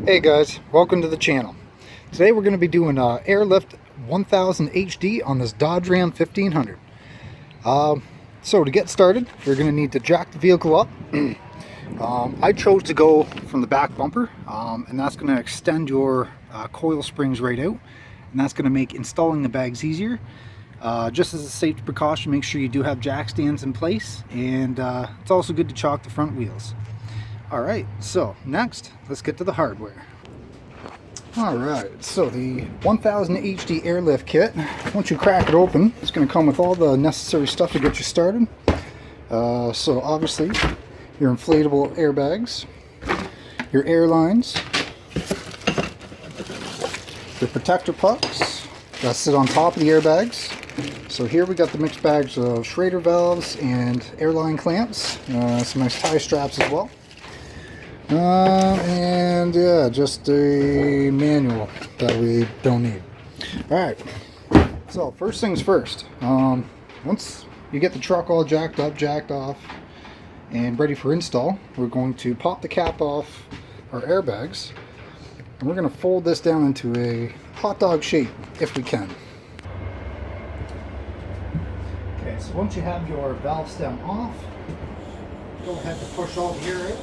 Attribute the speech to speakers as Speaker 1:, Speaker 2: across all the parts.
Speaker 1: Hey guys, welcome to the channel. Today we're going to be doing Airlift 1000 HD on this Dodge Ram 1500. So to get started, you're going to need to jack the vehicle up. I chose to go from the back bumper, and that's going to extend your coil springs right out, and that's going to make installing the bags easier. Just as a safety precaution, make sure you do have jack stands in place, and it's also good to chock the front wheels. Alright, so next, let's get to the hardware. Alright, so the 1000 HD Airlift kit, once you crack it open, it's going to come with all the necessary stuff to get you started. So obviously, your inflatable airbags, your air lines, your protector pucks that sit on top of the airbags. So here we got the mixed bags of Schrader valves and airline clamps, some nice tie straps as well. And yeah, just a manual that we don't need. Alright, so first things first, once you get the truck all jacked up, jacked off, and ready for install, we're going to pop the cap off our airbags, and we're going to fold this down into a hot dog shape if we can. Okay, so once you have your valve stem off, go ahead and push all the air out.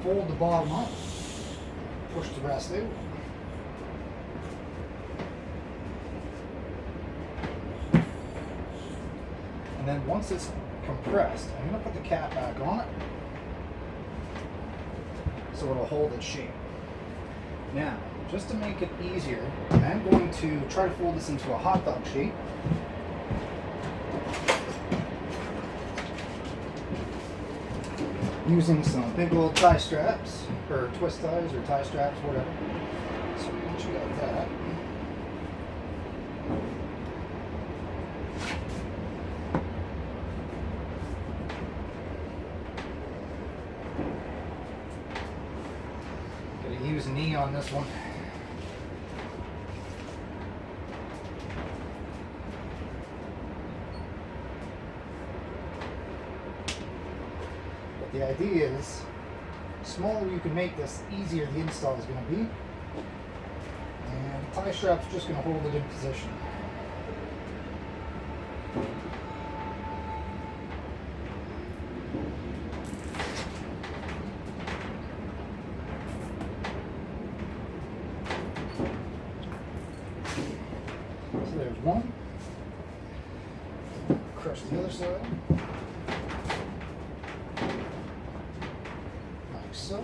Speaker 1: Fold the bottom up, push the rest out. And then once it's compressed, I'm going to put the cap back on it so it'll hold its shape. Now, just to make it easier, I'm going to try to fold this into a hot dog shape. Using some big old tie straps, or twist ties, or tie straps, whatever. So once you got that, gotta use a knee on this one. The idea is, the smaller you can make this, easier the install is going to be. And the tie strap's just going to hold it in position. So there's one. Crush the other side. So,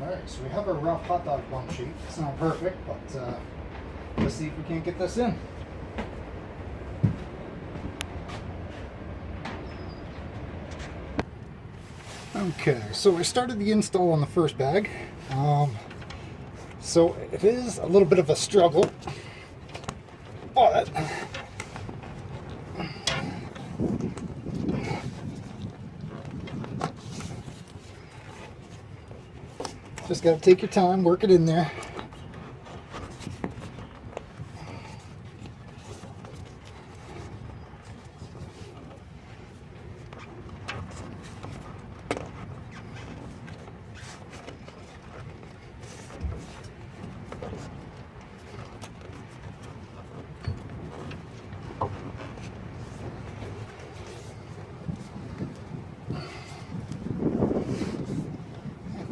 Speaker 1: alright, so we have a rough hot dog bun sheet. It's not perfect, but let's see if we can't get this in. Okay, so I started the install on the first bag. So it is a little bit of a struggle, but just gotta take your time, work it in there.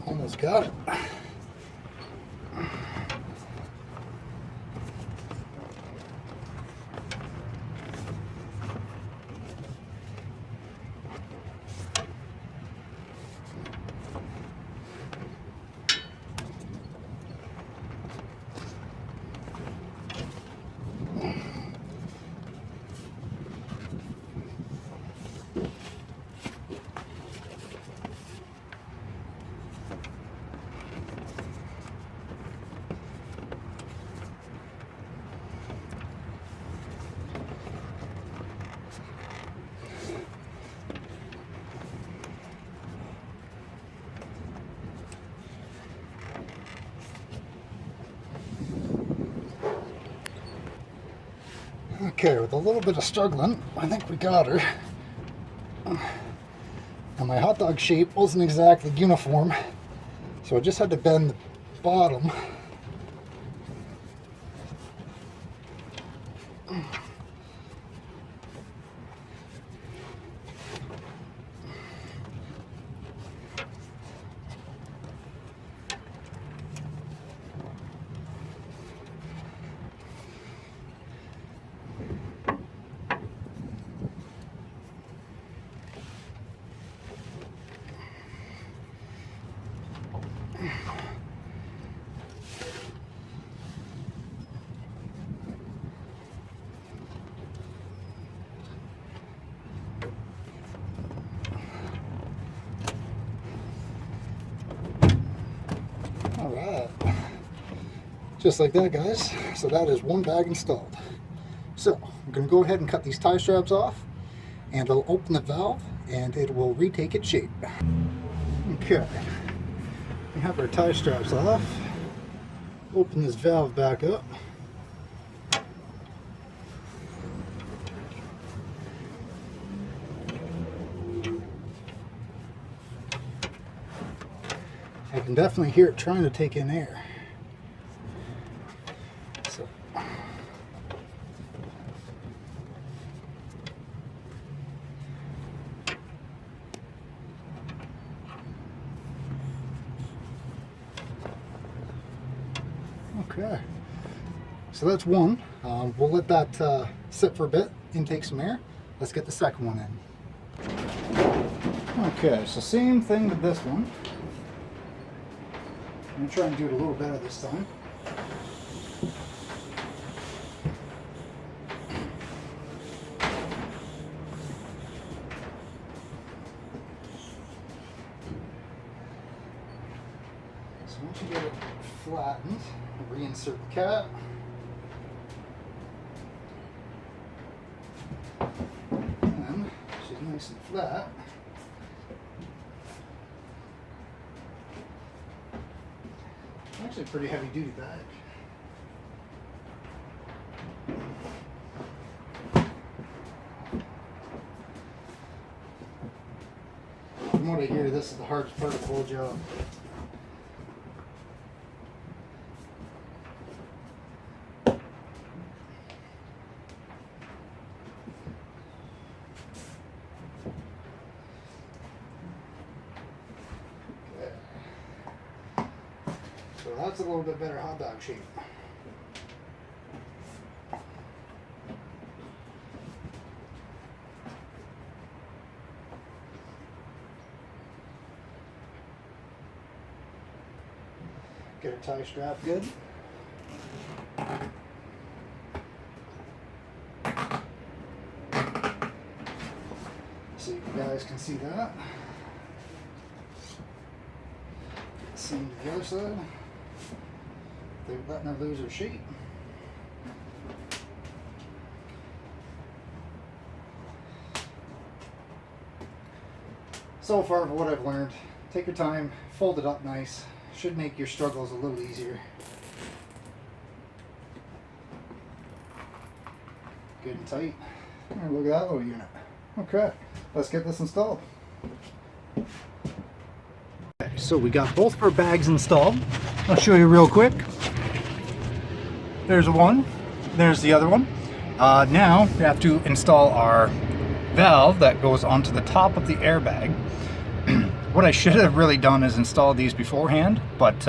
Speaker 1: Almost got it. Okay, with a little bit of struggling, I think we got her. And my hot dog shape wasn't exactly uniform, so I just had to bend the bottom. Alright, just like that, guys. So that is one bag installed. So I'm going to go ahead and cut these tie straps off, and I'll open the valve and it will retake its shape. Okay, we have our tie straps off. Open this valve back up. I can definitely hear it trying to take in air. So, okay, so that's one. We'll let that sit for a bit, intake some air. Let's get the second one in. Okay, so same thing with this one. I'm going to try and do it a little better this time. So once you get it flattened, reinsert the cap. And she's nice and flat. Actually a pretty heavy duty bag. From what I hear, this is the hardest part of the whole job. So that's a little bit better hot dog shape. Get a tie strap good. So you guys can see that. Same to the other side. They're letting her lose her shape. So far, what I've learned, take your time, fold it up nice. Should make your struggles a little easier. Good and tight. Oh, look at that little unit. Okay, let's get this installed. Okay, so we got both of our bags installed. I'll show you real quick. There's one, there's the other one. Now we have to install our valve that goes onto the top of the airbag. What I should have really done is install these beforehand, but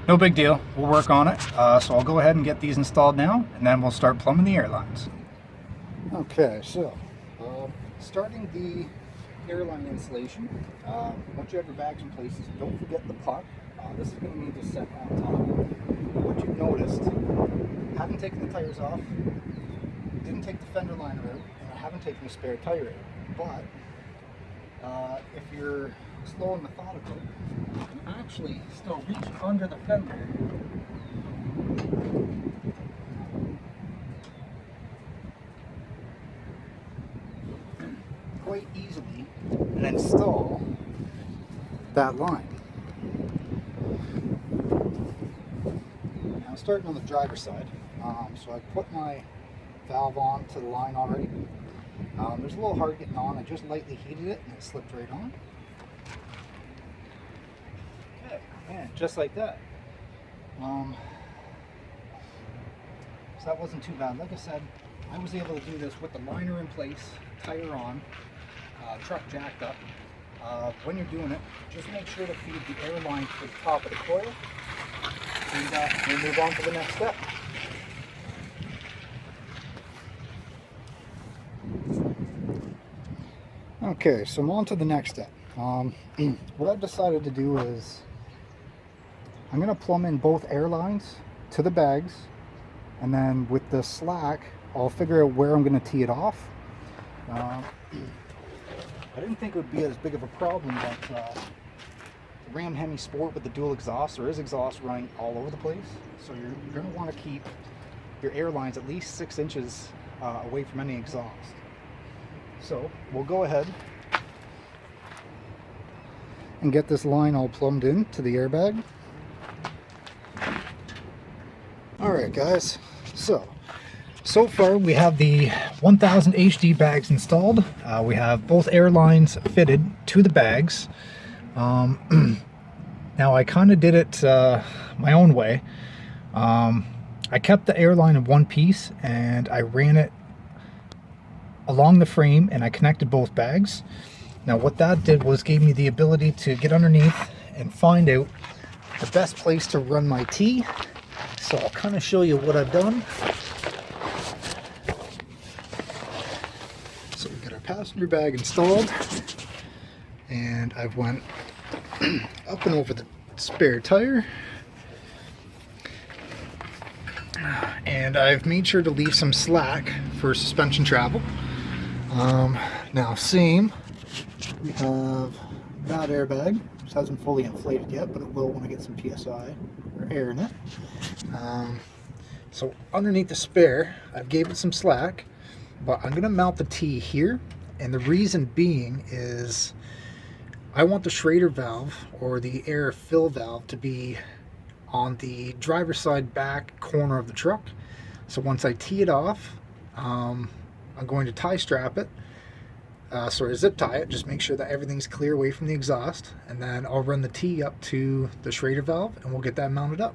Speaker 1: no big deal. We'll work on it. So I'll go ahead and get these installed now, and then we'll start plumbing the airlines. Okay, so starting the airline installation. Once you have your bags in place, don't forget the puck. This is going to need to set on top. What you've noticed, I haven't taken the tires off, didn't take the fender liner out, and I haven't taken the spare tire out. But if you're slow and methodical, you can actually still reach under the fender quite easily and install that line. Now starting on the driver's side, so I put my valve on to the line already. It was a little hard getting on. I just lightly heated it and it slipped right on. Okay, and just like that. So that wasn't too bad. Like I said, I was able to do this with the liner in place, tire on, truck jacked up. When you're doing it, just make sure to feed the air line to the top of the coil, and we'll move on to the next step. Okay, so I'm on to the next step. What I've decided to do is I'm going to plumb in both air lines to the bags, and then with the slack I'll figure out where I'm going to tee it off. I didn't think it would be as big of a problem, but Ram Hemi Sport with the dual exhaust, there is exhaust running all over the place, so you're going to want to keep your air lines at least 6 inches away from any exhaust. So we'll go ahead and get this line all plumbed in to the airbag. Alright guys, so far we have the 1000 HD bags installed. We have both air lines fitted to the bags. Now I kind of did it my own way. I kept the air line in one piece and I ran it along the frame and I connected both bags. Now what that did was gave me the ability to get underneath and find out the best place to run my tee. So I'll kind of show you what I've done. So we got our passenger bag installed, and I've went up and over the spare tire, and I've made sure to leave some slack for suspension travel. Now same, we have that airbag, which hasn't fully inflated yet, but it will when I get some PSI or air in it. So underneath the spare, I've gave it some slack, but I'm going to mount the tee here, and the reason being is I want the Schrader valve or the air fill valve to be on the driver's side back corner of the truck. So once I tee it off, I'm going to tie strap it, zip tie it, just make sure that everything's clear away from the exhaust, and then I'll run the tee up to the Schrader valve and we'll get that mounted up.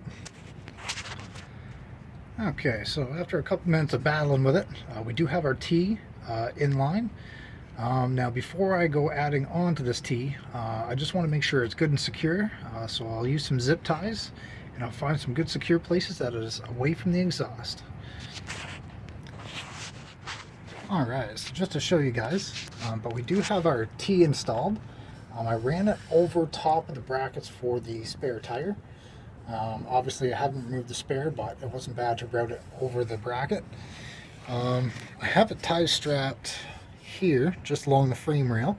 Speaker 1: Okay, so after a couple minutes of battling with it, we do have our tee in line. Now before I go adding on to this tee, I just want to make sure it's good and secure, so I'll use some zip ties and I'll find some good secure places that is away from the exhaust. Alright, so just to show you guys, but we do have our tee installed. I ran it over top of the brackets for the spare tire. Obviously I haven't removed the spare, but it wasn't bad to route it over the bracket. I have it tie strapped here just along the frame rail,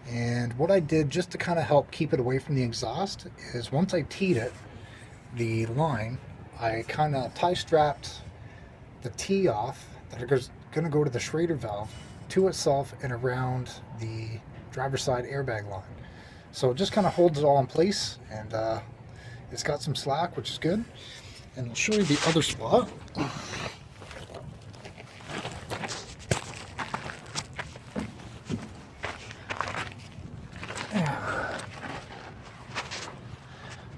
Speaker 1: and what I did just to kind of help keep it away from the exhaust is once I teed it, the line, I kind of tie strapped the tee off that is going to go to the Schrader valve to itself and around the driver's side airbag line. So it just kind of holds it all in place, and it's got some slack, which is good. And I'll show you the other spot.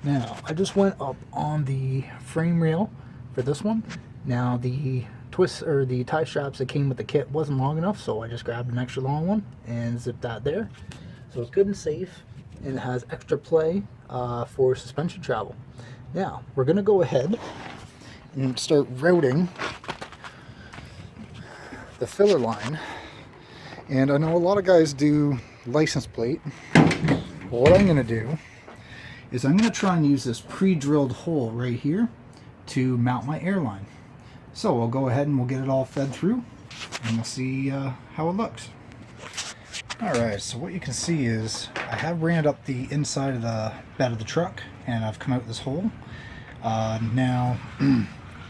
Speaker 1: Now, I just went up on the frame rail for this one. Now the twist or the tie straps that came with the kit wasn't long enough, so I just grabbed an extra long one and zipped that there. So it's good and safe, and it has extra play for suspension travel. Now we're gonna go ahead and start routing the filler line. And I know a lot of guys do license plate. Well, what I'm gonna do is I'm gonna try and use this pre-drilled hole right here to mount my airline. So we'll go ahead and we'll get it all fed through, and we'll see how it looks. Alright, so what you can see is I have ran up the inside of the bed of the truck, and I've come out this hole. Now,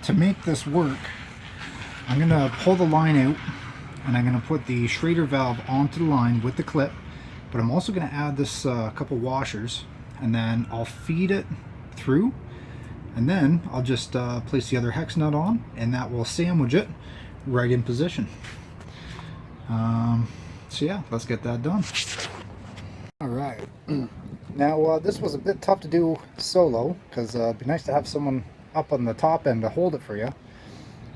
Speaker 1: to make this work, I'm going to pull the line out, and I'm going to put the Schrader valve onto the line with the clip, but I'm also going to add this couple washers, and then I'll feed it through, and then I'll just place the other hex nut on, and that will sandwich it right in position. So yeah, let's get that done. All right. Now this was a bit tough to do solo because it'd be nice to have someone up on the top end to hold it for you.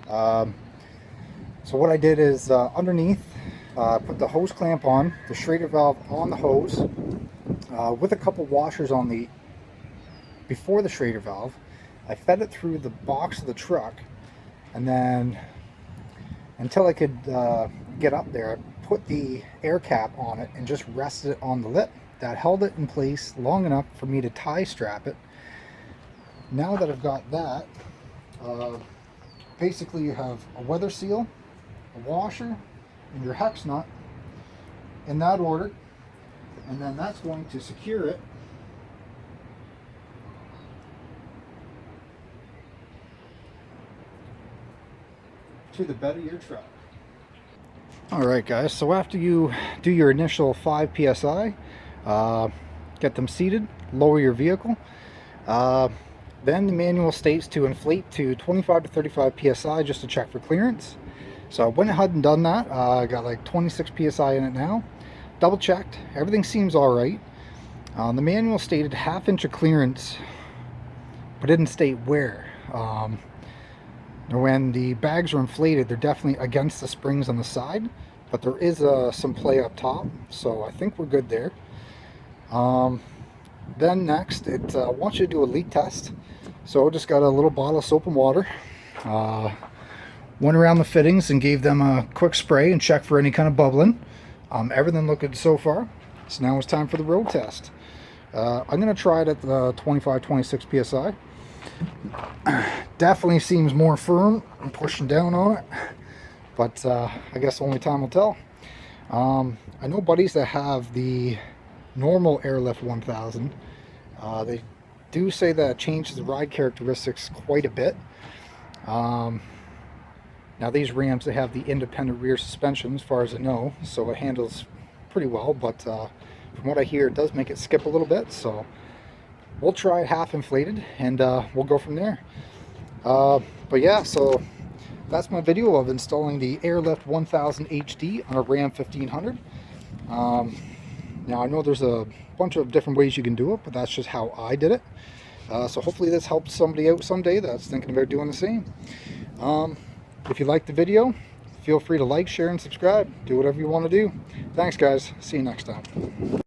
Speaker 1: So what I did is underneath, put the hose clamp on, the Schrader valve on the hose, with a couple washers on the before the Schrader valve. I fed it through the box of the truck, and then until I could get up there, I put the air cap on it and just rested it on the lip. That held it in place long enough for me to tie strap it. Now that I've got that, basically you have a weather seal, a washer, and your hex nut in that order, and then that's going to secure it to the bed of your truck. Alright guys, so after you do your initial 5 psi, get them seated, lower your vehicle, then the manual states to inflate to 25 to 35 psi just to check for clearance. So I went ahead and done that. I got like 26 psi in it now. Double checked, everything seems alright. The manual stated ½ inch of clearance, but didn't state where. When the bags are inflated, they're definitely against the springs on the side, but there is some play up top, so I think we're good there. Then next, it wants you to do a leak test. So I just got a little bottle of soap and water, went around the fittings and gave them a quick spray and checked for any kind of bubbling. Everything looked good so far, so now it's time for the road test. I'm going to try it at the 25-26 psi. Definitely seems more firm. I'm pushing down on it, but I guess only time will tell. I know buddies that have the normal Airlift 1000. They do say that it changes the ride characteristics quite a bit. Now these Rams, they have the independent rear suspension as far as I know, so it handles pretty well, but from what I hear, it does make it skip a little bit, so we'll try it half inflated and we'll go from there. But yeah, so that's my video of installing the Airlift 1000 HD on a Ram 1500. Now I know there's a bunch of different ways you can do it, but that's just how I did it. So hopefully this helps somebody out someday that's thinking about doing the same. If you liked the video, feel free to like, share, and subscribe. Do whatever you want to do. Thanks guys. See you next time.